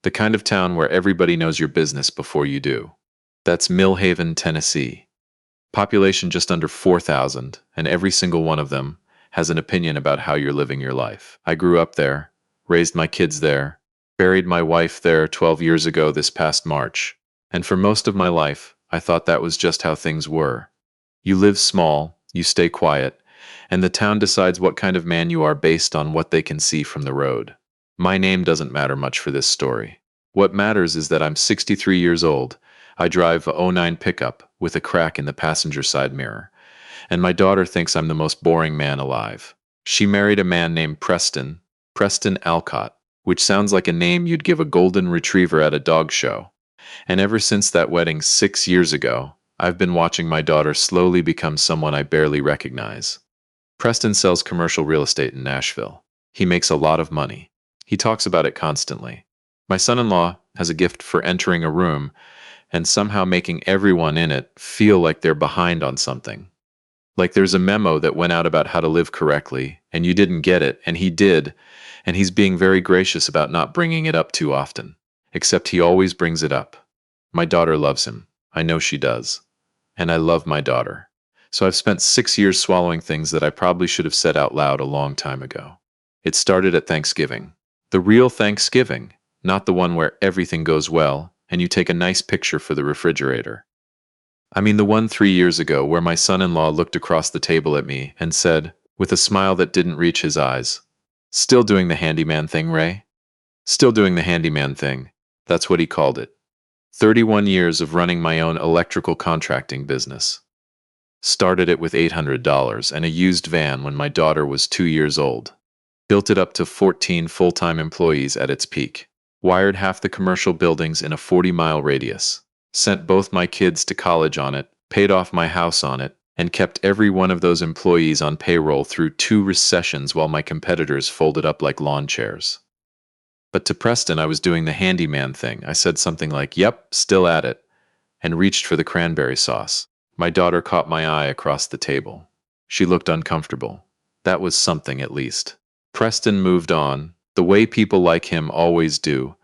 The kind of town where everybody knows your business before you do. That's Millhaven, Tennessee. Population just under 4,000, and every single one of them has an opinion about how you're living your life. I grew up there, raised my kids there, buried my wife there 12 years ago this past March, and for most of my life, I thought that was just how things were. You live small, you stay quiet, and the town decides what kind of man you are based on what they can see from the road. My name doesn't matter much for this story. What matters is that I'm 63 years old. I drive a '09 pickup with a crack in the passenger side mirror, and my daughter thinks I'm the most boring man alive. She married a man named Preston Alcott, which sounds like a name you'd give a golden retriever at a dog show. And ever since that wedding 6 years ago, I've been watching my daughter slowly become someone I barely recognize. Preston sells commercial real estate in Nashville. He makes a lot of money. He talks about it constantly. My son-in-law has a gift for entering a room and somehow making everyone in it feel like they're behind on something. Like there's a memo that went out about how to live correctly, and you didn't get it, and he did, and he's being very gracious about not bringing it up too often. Except he always brings it up. My daughter loves him. I know she does. And I love my daughter. So I've spent 6 years swallowing things that I probably should have said out loud a long time ago. It started at Thanksgiving. The real Thanksgiving, not the one where everything goes well and you take a nice picture for the refrigerator. I mean the one 3 years ago where my son-in-law looked across the table at me and said, with a smile that didn't reach his eyes, "Still doing the handyman thing, Ray?" Still doing the handyman thing. That's what he called it. 31 years of running my own electrical contracting business. Started it with $800 and a used van when my daughter was 2 years old. Built it up to 14 full-time employees at its peak. Wired half the commercial buildings in a 40-mile radius. Sent both my kids to college on it, paid off my house on it, and kept every one of those employees on payroll through 2 recessions while my competitors folded up like lawn chairs. But to Preston, I was doing the handyman thing. I said something like, "Yep, still at it," and reached for the cranberry sauce. My daughter caught my eye across the table. She looked uncomfortable. That was something, at least. Preston moved on, the way people like him always do,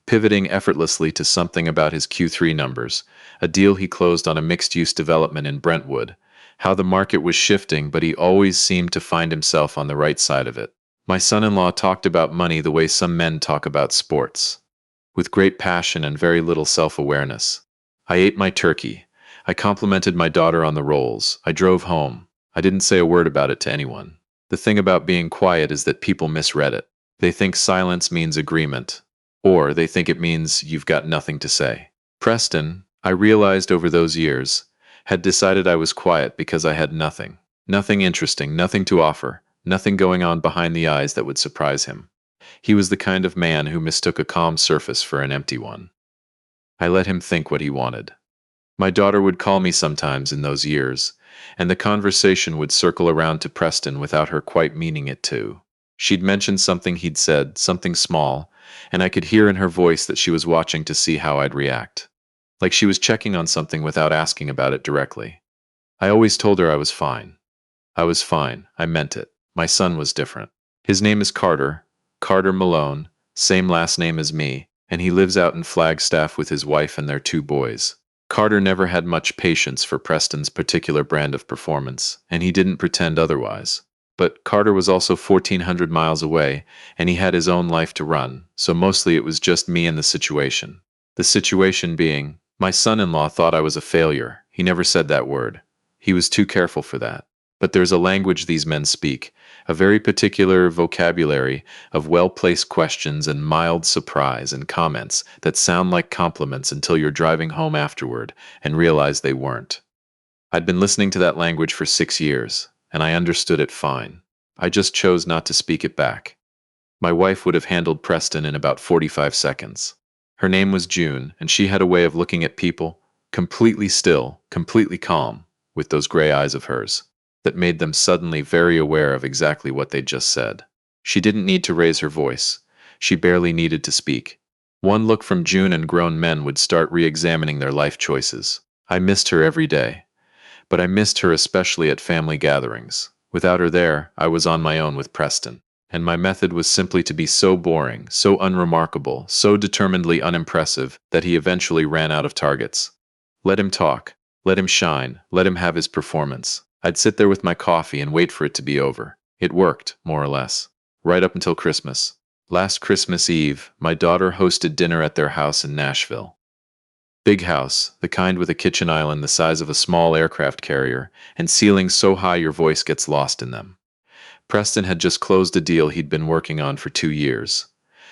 pivoting effortlessly to something about his Q3 numbers, a deal he closed on a mixed-use development in Brentwood, how the market was shifting, but he always seemed to find himself on the right side of it. My son-in-law talked about money the way some men talk about sports, with great passion and very little self-awareness. I ate my turkey. I complimented my daughter on the rolls. I drove home. I didn't say a word about it to anyone. The thing about being quiet is that people misread it. They think silence means agreement, or they think it means you've got nothing to say. Preston, I realized over those years, had decided I was quiet because I had nothing. Nothing interesting, nothing to offer, nothing going on behind the eyes that would surprise him. He was the kind of man who mistook a calm surface for an empty one. I let him think what he wanted. My daughter would call me sometimes in those years, and the conversation would circle around to Preston without her quite meaning it to. She'd mention something he'd said, something small, and I could hear in her voice that she was watching to see how I'd react. Like she was checking on something without asking about it directly. I always told her I was fine. I was fine. I meant it. My son was different. His name is Carter Malone, same last name as me, and he lives out in Flagstaff with his wife and their 2 boys. Carter never had much patience for Preston's particular brand of performance, and he didn't pretend otherwise. But Carter was also 1,400 miles away, and he had his own life to run, so mostly it was just me and the situation. The situation being, my son-in-law thought I was a failure. He never said that word. He was too careful for that. But there's a language these men speak, a very particular vocabulary of well-placed questions and mild surprise and comments that sound like compliments until you're driving home afterward and realize they weren't. I'd been listening to that language for 6 years, and I understood it fine. I just chose not to speak it back. My wife would have handled Preston in about 45 seconds. Her name was June, and she had a way of looking at people, completely still, completely calm, with those gray eyes of hers, that made them suddenly very aware of exactly what they'd just said. She didn't need to raise her voice. She barely needed to speak. One look from June and grown men would start re-examining their life choices. I missed her every day. But I missed her especially at family gatherings. Without her there, I was on my own with Preston. and my method was simply to be so boring, so unremarkable, so determinedly unimpressive that he eventually ran out of targets. Let him talk, let him shine, let him have his performance. I'd sit there with my coffee and wait for it to be over. It worked, more or less, right up until Christmas. Last Christmas Eve, my daughter hosted dinner at their house in Nashville. Big house, the kind with a kitchen island the size of a small aircraft carrier, and ceilings so high your voice gets lost in them. Preston had just closed a deal he'd been working on for 2 years.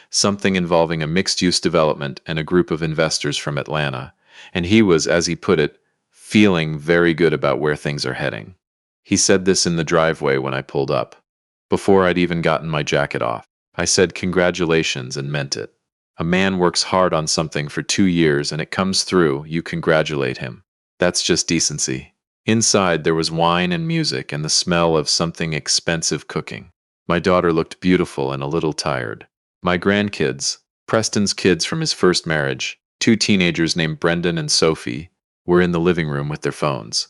Something involving a mixed-use development and a group of investors from Atlanta, and he was, as he put it, feeling very good about where things are heading. He said this in the driveway when I pulled up. Before I'd even gotten my jacket off, I said congratulations and meant it. A man works hard on something for 2 years and it comes through, you congratulate him. That's just decency. Inside there was wine and music and the smell of something expensive cooking. My daughter looked beautiful and a little tired. My grandkids, Preston's kids from his first marriage, 2 teenagers named Brendan and Sophie, were in the living room with their phones.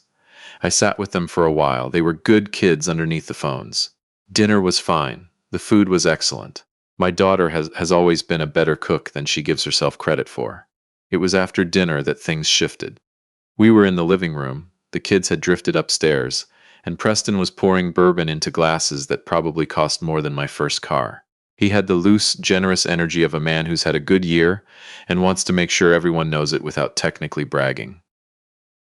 I sat with them for a while. They were good kids underneath the phones. Dinner was fine. The food was excellent. My daughter has always been a better cook than she gives herself credit for. It was after dinner that things shifted. We were in the living room, the kids had drifted upstairs, and Preston was pouring bourbon into glasses that probably cost more than my first car. He had the loose, generous energy of a man who's had a good year and wants to make sure everyone knows it without technically bragging.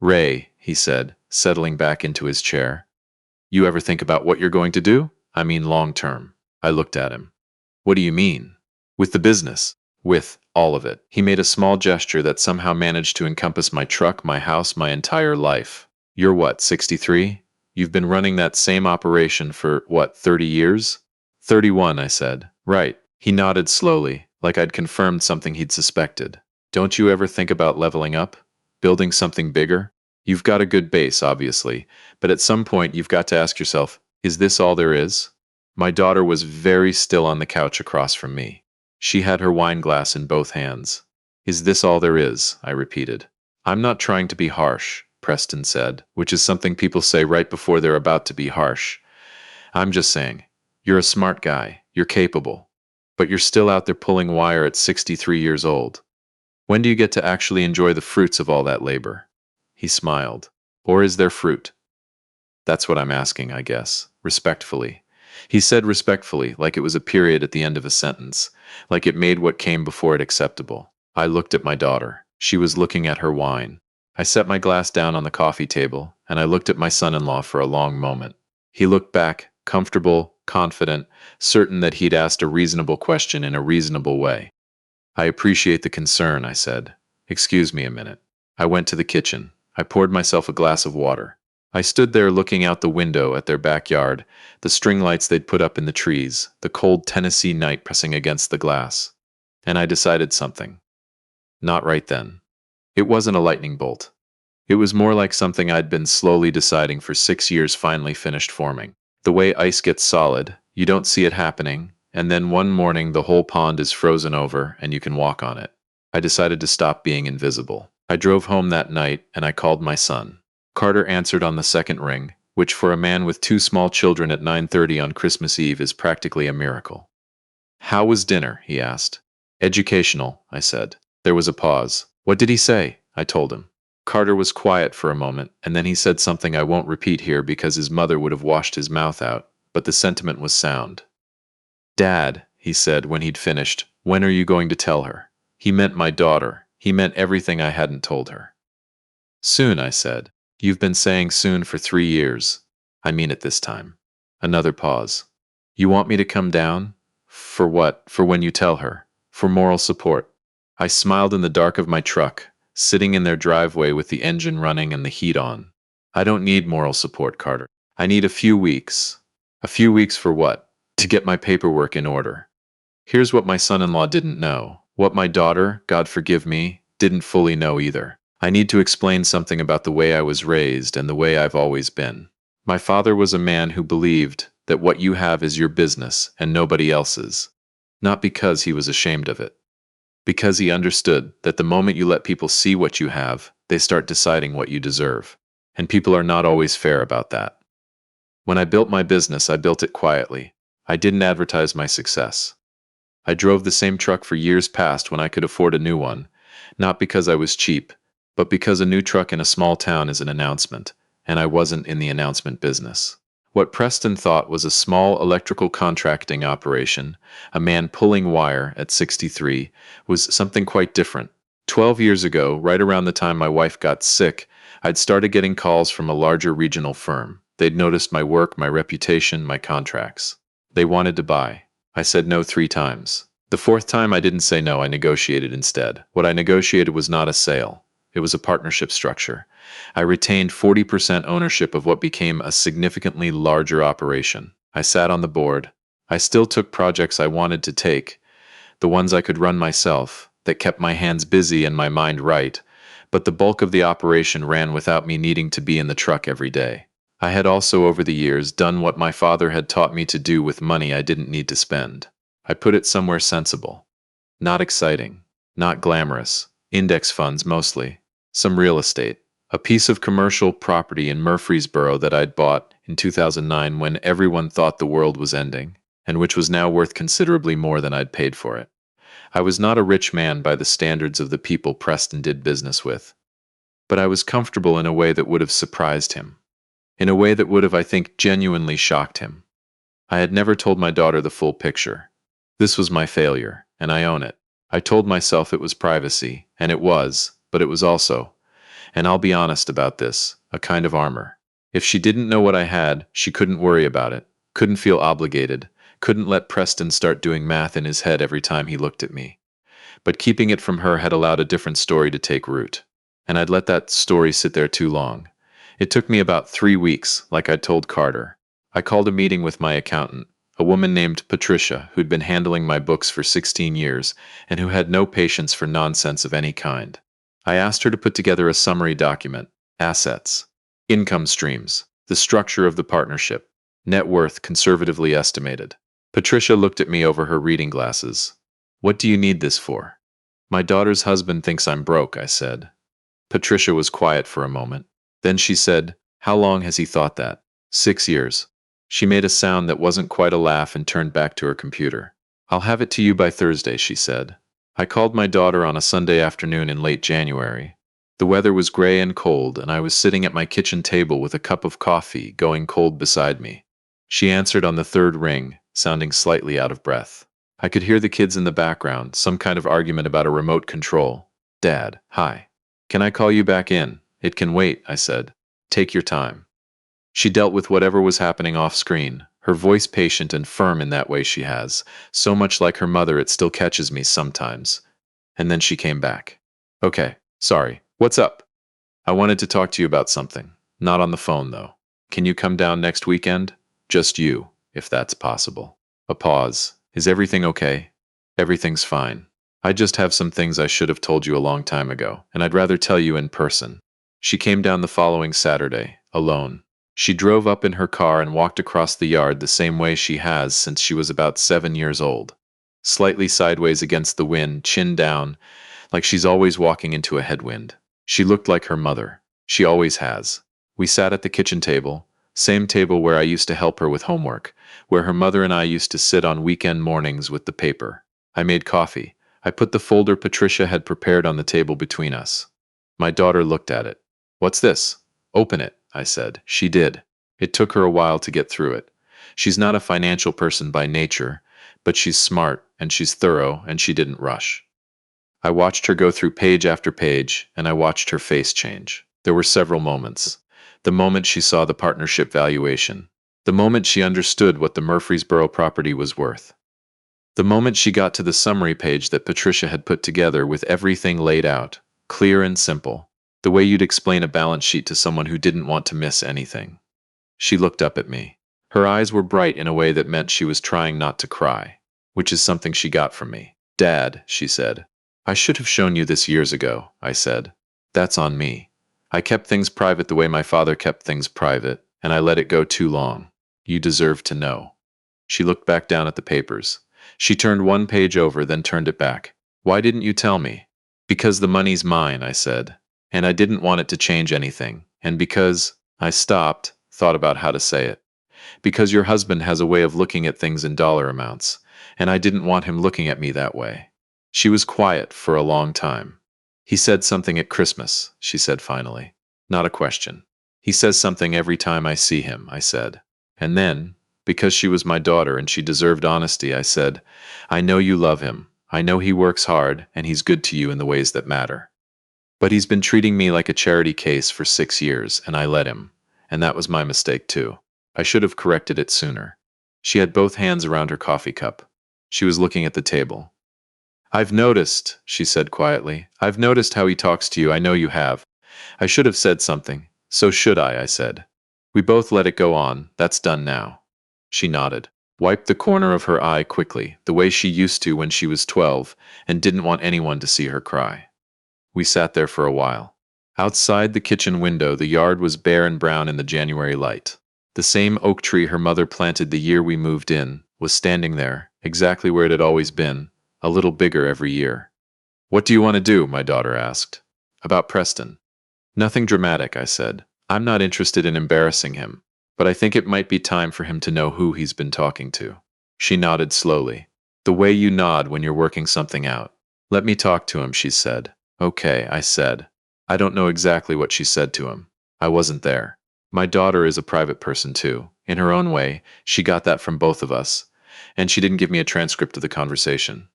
"Ray," he said, settling back into his chair. "You ever think about what you're going to do? I mean long term." I looked at him. "What do you mean?" "With the business." "With all of it." He made a small gesture that somehow managed to encompass my truck, my house, my entire life. "You're what, 63? You've been running that same operation for, 30 years?" 31, I said. "Right." He nodded slowly, like I'd confirmed something he'd suspected. "Don't you ever think about leveling up? Building something bigger? You've got a good base, obviously, but at some point you've got to ask yourself, is this all there is?" My daughter was very still on the couch across from me. She had her wine glass in both hands. "Is this all there is?" I repeated. "I'm not trying to be harsh," Preston said, which is something people say right before they're about to be harsh. "I'm just saying, you're a smart guy, you're capable, but you're still out there pulling wire at 63 years old. When do you get to actually enjoy the fruits of all that labor?" He smiled. "Or is there fruit?" "That's what I'm asking, I guess, respectfully." He said respectfully, like it was a period at the end of a sentence, like it made what came before it acceptable. I looked at my daughter. She was looking at her wine. I set my glass down on the coffee table, and I looked at my son-in-law for a long moment. He looked back, comfortable, confident, certain that he'd asked a reasonable question in a reasonable way. "I appreciate the concern," I said. "Excuse me a minute." I went to the kitchen. I poured myself a glass of water. I stood there looking out the window at their backyard, the string lights they'd put up in the trees, the cold Tennessee night pressing against the glass. And I decided something. Not right then. It wasn't a lightning bolt. It was more like something I'd been slowly deciding for 6 years finally finished forming. The way ice gets solid, you don't see it happening, and then one morning the whole pond is frozen over and you can walk on it. I decided to stop being invisible. I drove home that night and I called my son. Carter answered on the second ring, which for a man with 2 small children at 9:30 on Christmas Eve is practically a miracle. "How was dinner?" he asked. "Educational," I said. There was a pause. "What did he say?" I told him. Carter was quiet for a moment, and then he said something I won't repeat here because his mother would have washed his mouth out, but the sentiment was sound. "Dad," he said when he'd finished, "when are you going to tell her?" He meant my daughter. He meant everything I hadn't told her. "Soon," I said. "You've been saying soon for 3 years. I mean it this time." Another pause. "You want me to come down?" "For what? For when you tell her. For moral support." I smiled in the dark of my truck, sitting in their driveway with the engine running and the heat on. "I don't need moral support, Carter. I need a few weeks." "A few weeks for what?" "To get my paperwork in order." Here's what my son-in-law didn't know, what my daughter, God forgive me, didn't fully know either. I need to explain something about the way I was raised and the way I've always been. My father was a man who believed that what you have is your business and nobody else's. Not because he was ashamed of it. Because he understood that the moment you let people see what you have, they start deciding what you deserve. And people are not always fair about that. When I built my business, I built it quietly. I didn't advertise my success. I drove the same truck for years past when I could afford a new one, not because I was cheap, but because a new truck in a small town is an announcement, and I wasn't in the announcement business. What Preston thought was a small electrical contracting operation, a man pulling wire at 63, was something quite different. 12 years ago, right around the time my wife got sick, I'd started getting calls from a larger regional firm. They'd noticed my work, my reputation, my contracts. They wanted to buy. I said no 3 times. The fourth time I didn't say no, I negotiated instead. What I negotiated was not a sale. It was a partnership structure. I retained 40% ownership of what became a significantly larger operation. I sat on the board. I still took projects I wanted to take, the ones I could run myself, that kept my hands busy and my mind right, but the bulk of the operation ran without me needing to be in the truck every day. I had also, over the years, done what my father had taught me to do with money I didn't need to spend. I put it somewhere sensible. Not exciting, not glamorous, index funds mostly, some real estate, a piece of commercial property in Murfreesboro that I'd bought in 2009 when everyone thought the world was ending, and which was now worth considerably more than I'd paid for it. I was not a rich man by the standards of the people Preston did business with, but I was comfortable in a way that would have surprised him, in a way that would have, I think, genuinely shocked him. I had never told my daughter the full picture. This was my failure, and I own it. I told myself it was privacy, and it was, but it was also, and I'll be honest about this, a kind of armor. If she didn't know what I had, she couldn't worry about it, couldn't feel obligated, couldn't let Preston start doing math in his head every time he looked at me. But keeping it from her had allowed a different story to take root. And I'd let that story sit there too long. It took me about 3 weeks, like I'd told Carter. I called a meeting with my accountant, a woman named Patricia, who'd been handling my books for 16 years and who had no patience for nonsense of any kind. I asked her to put together a summary document: assets, income streams, the structure of the partnership, net worth conservatively estimated. Patricia looked at me over her reading glasses. "What do you need this for?" "My daughter's husband thinks I'm broke," I said. Patricia was quiet for a moment. Then she said, "How long has he thought that?" "6 years. She made a sound that wasn't quite a laugh and turned back to her computer. "I'll have it to you by Thursday," she said. I called my daughter on a Sunday afternoon in late January. The weather was gray and cold, and I was sitting at my kitchen table with a cup of coffee going cold beside me. She answered on the third ring, sounding slightly out of breath. I could hear the kids in the background, some kind of argument about a remote control. "Dad, hi. Can I call you back in?" "It can wait," I said. "Take your time." She dealt with whatever was happening off screen, her voice patient and firm in that way she has, so much like her mother it still catches me sometimes. And then she came back. "Okay, sorry. What's up?" "I wanted to talk to you about something. Not on the phone, though. Can you come down next weekend? Just you, if that's possible." A pause. "Is everything okay?" "Everything's fine. I just have some things I should have told you a long time ago, and I'd rather tell you in person." She came down the following Saturday, alone. She drove up in her car and walked across the yard the same way she has since she was about 7 years old. Slightly sideways against the wind, chin down, like she's always walking into a headwind. She looked like her mother. She always has. We sat at the kitchen table, same table where I used to help her with homework, where her mother and I used to sit on weekend mornings with the paper. I made coffee. I put the folder Patricia had prepared on the table between us. My daughter looked at it. "What's this?" "Open it," I said. She did. It took her a while to get through it. She's not a financial person by nature, but she's smart, and she's thorough, and she didn't rush. I watched her go through page after page, and I watched her face change. There were several moments. The moment she saw the partnership valuation. The moment she understood what the Murfreesboro property was worth. The moment she got to the summary page that Patricia had put together with everything laid out, clear and simple. The way you'd explain a balance sheet to someone who didn't want to miss anything. She looked up at me. Her eyes were bright in a way that meant she was trying not to cry, which is something she got from me. "Dad," she said. "I should have shown you this years ago," I said. "That's on me. I kept things private the way my father kept things private, and I let it go too long. You deserve to know." She looked back down at the papers. She turned one page over, then turned it back. "Why didn't you tell me?" "Because the money's mine," I said. "And I didn't want it to change anything. And because—" I stopped, thought about how to say it. Because your husband has a way of looking at things in dollar amounts, and I didn't want him looking at me that way. She was quiet for a long time. He said something at Christmas, she said finally. Not a question. He says something every time I see him, I said. And then, because she was my daughter and she deserved honesty, I said, I know you love him. I know he works hard and he's good to you in the ways that matter. But he's been treating me like a charity case for 6 years, and I let him. And that was my mistake too. I should have corrected it sooner. She had both hands around her coffee cup. She was looking at the table. I've noticed, she said quietly. I've noticed how he talks to you. I know you have. I should have said something. So should I said. We both let it go on. That's done now. She nodded, wiped the corner of her eye quickly, the way she used to when she was 12, and didn't want anyone to see her cry. We sat there for a while. Outside the kitchen window, the yard was bare and brown in the January light. The same oak tree her mother planted the year we moved in was standing there, exactly where it had always been, a little bigger every year. What do you want to do? My daughter asked. About Preston. Nothing dramatic, I said. I'm not interested in embarrassing him, but I think it might be time for him to know who he's been talking to. She nodded slowly. The way you nod when you're working something out. Let me talk to him, she said. Okay, I said. I don't know exactly what she said to him. I wasn't there. My daughter is a private person too. In her own way, she got that from both of us, and she didn't give me a transcript of the conversation.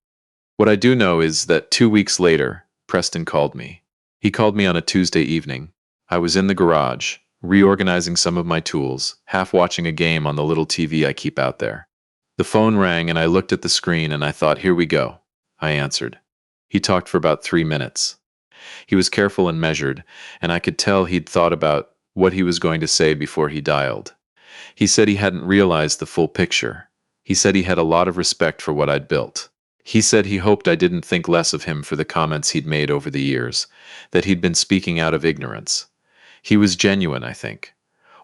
What I do know is that 2 weeks later, Preston called me. He called me on a Tuesday evening. I was in the garage, reorganizing some of my tools, half watching a game on the little TV I keep out there. The phone rang and I looked at the screen and I thought, here we go. I answered. He talked for about 3 minutes. He was careful and measured, and I could tell he'd thought about what he was going to say before he dialed. He said he hadn't realized the full picture. He said he had a lot of respect for what I'd built. He said he hoped I didn't think less of him for the comments he'd made over the years, that he'd been speaking out of ignorance. He was genuine, I think,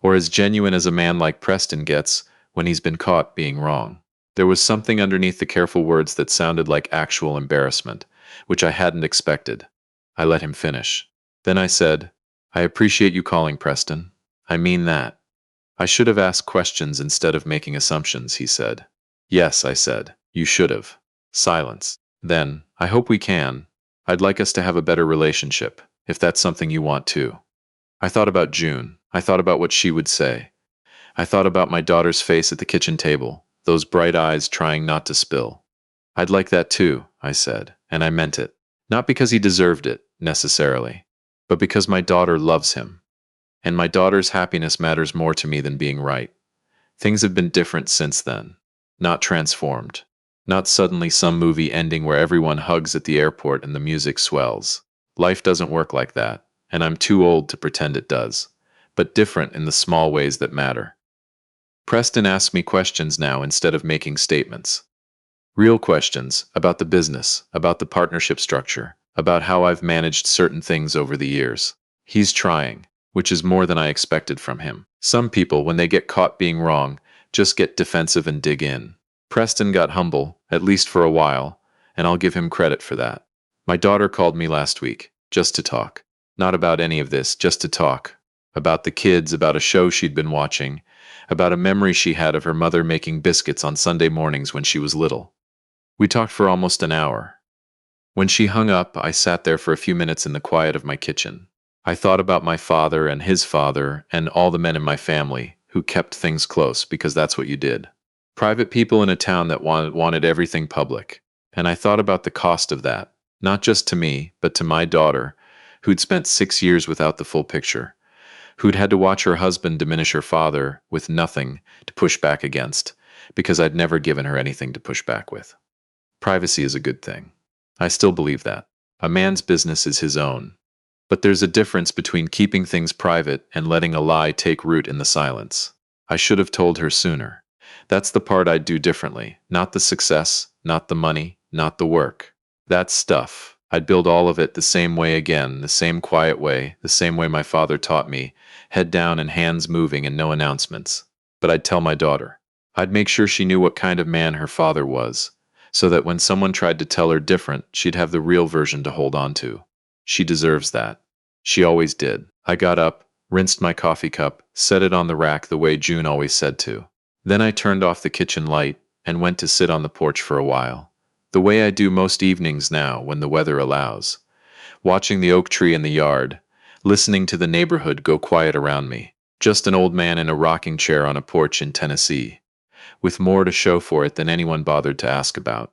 or as genuine as a man like Preston gets when he's been caught being wrong. There was something underneath the careful words that sounded like actual embarrassment, which I hadn't expected. I let him finish. Then I said, I appreciate you calling, Preston. I mean that. I should have asked questions instead of making assumptions, he said. Yes, I said. You should have. Silence. Then, I hope we can. I'd like us to have a better relationship, if that's something you want too. I thought about June. I thought about what she would say. I thought about my daughter's face at the kitchen table, those bright eyes trying not to spill. I'd like that too, I said, and I meant it. Not because he deserved it, necessarily, but because my daughter loves him. And my daughter's happiness matters more to me than being right. Things have been different since then. Not transformed. Not suddenly some movie ending where everyone hugs at the airport and the music swells. Life doesn't work like that, and I'm too old to pretend it does. But different in the small ways that matter. Preston asks me questions now instead of making statements. Real questions about the business, about the partnership structure, about how I've managed certain things over the years. He's trying, which is more than I expected from him. Some people, when they get caught being wrong, just get defensive and dig in. Preston got humble, at least for a while, and I'll give him credit for that. My daughter called me last week, just to talk. Not about any of this, just to talk. About the kids, about a show she'd been watching, about a memory she had of her mother making biscuits on Sunday mornings when she was little. We talked for almost an hour. When she hung up, I sat there for a few minutes in the quiet of my kitchen. I thought about my father and his father and all the men in my family who kept things close because that's what you did. Private people in a town that wanted everything public. And I thought about the cost of that, not just to me, but to my daughter, who'd spent 6 years without the full picture, who'd had to watch her husband diminish her father with nothing to push back against, because I'd never given her anything to push back with. Privacy is a good thing. I still believe that. A man's business is his own. But there's a difference between keeping things private and letting a lie take root in the silence. I should have told her sooner. That's the part I'd do differently. Not the success, not the money, not the work. That stuff. I'd build all of it the same way again, the same quiet way, the same way my father taught me, head down and hands moving and no announcements. But I'd tell my daughter. I'd make sure she knew what kind of man her father was, so that when someone tried to tell her different, she'd have the real version to hold on to. She deserves that. She always did. I got up, rinsed my coffee cup, set it on the rack the way June always said to. Then I turned off the kitchen light and went to sit on the porch for a while, the way I do most evenings now when the weather allows, watching the oak tree in the yard, listening to the neighborhood go quiet around me. Just an old man in a rocking chair on a porch in Tennessee, with more to show for it than anyone bothered to ask about.